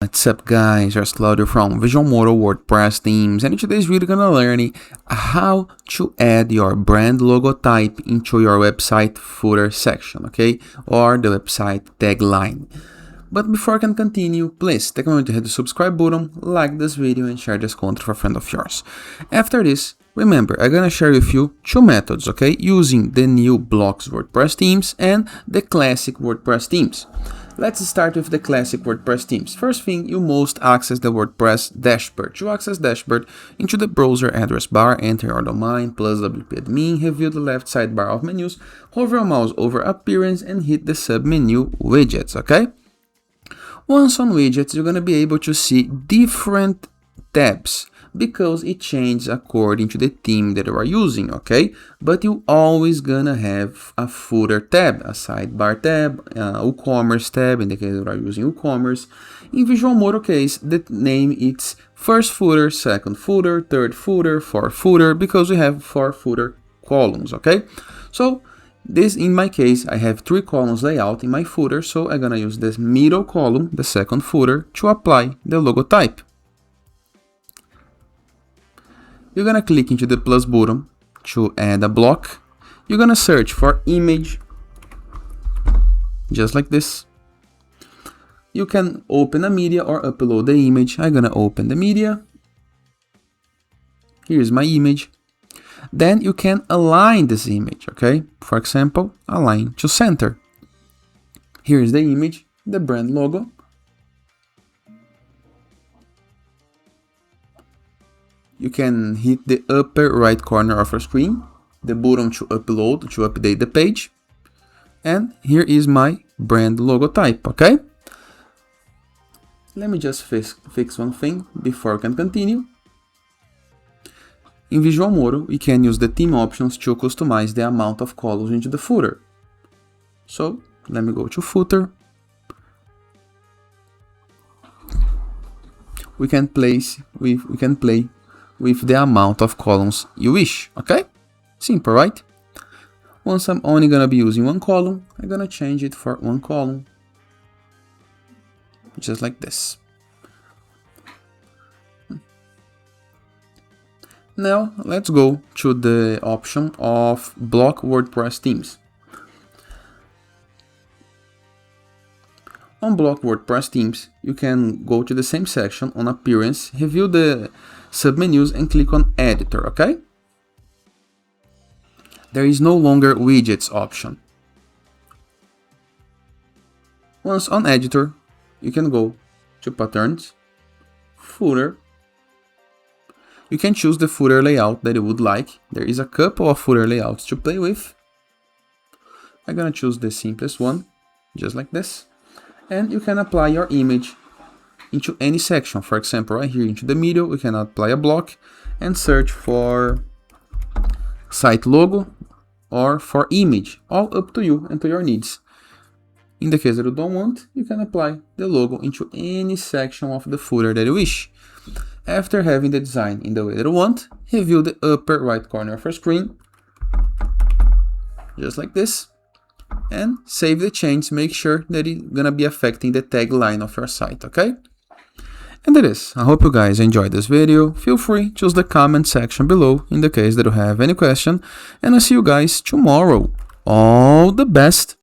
What's up guys, it's Claudio from Visualmodo WordPress themes, and in today's video we're gonna learn how to add your brand logo type into your website footer section, okay, or the website tagline. But before I can continue, please take a moment to hit the subscribe button, like this video and share this content for a friend of yours. After this, remember, I'm gonna share with you two methods, okay, using the new blocks WordPress themes and the classic WordPress themes. Let's start with the classic WordPress themes. First thing, you must access the WordPress dashboard. To access dashboard, into the browser address bar, enter your domain plus wp-admin, review the left sidebar of menus, hover your mouse over appearance and hit the submenu widgets, okay? Once on widgets, you're gonna be able to see different tabs because it changes according to the theme that you are using, okay? But you always gonna have a footer tab, a sidebar tab, WooCommerce tab in the case you are using WooCommerce. In Visualmodo case, the name is first footer, second footer, third footer, fourth footer, because we have 4 footer columns, okay? So this, in my case, I have 3 columns layout in my footer, so I'm gonna use this middle column, the second footer, to apply the logo type. You're gonna click into the plus button to add a block. You're gonna search for image, just like this. You can open a media or upload the image. I'm gonna open the media. Here's my image. Then you can align this image, okay? For example, align to center. Here's the image, the brand logo. You can hit the upper right corner of your screen, the button to upload, to update the page. And here is my brand logo type, okay? Let me just fix one thing before we can continue. In Visualmodo, we can use the theme options to customize the amount of columns into the footer. So let me go to footer. We can play with the amount of columns you wish, okay? Simple, right? Once I'm only gonna be using one column, I'm gonna change it for one column, just like this. Now let's go to the option of block WordPress themes. On block WordPress themes, you can go to the same section on appearance, review the submenus and click on editor, okay? There is no longer widgets option. Once on editor, you can go to patterns, footer. You can choose the footer layout that you would like. There is a couple of footer layouts to play with. I'm gonna choose the simplest one, just like this. And you can apply your image into any section. For example, right here into the middle, we can apply a block and search for site logo or for image, all up to you and to your needs. In the case that you don't want, you can apply the logo into any section of the footer that you wish. After having the design in the way that you want, review the upper right corner of your screen, just like this. And save the change, make sure that it's gonna be affecting the tagline of your site, okay? And that is. I hope you guys enjoyed this video. Feel free to use the comment section below in the case that you have any question. And I'll see you guys tomorrow. All the best!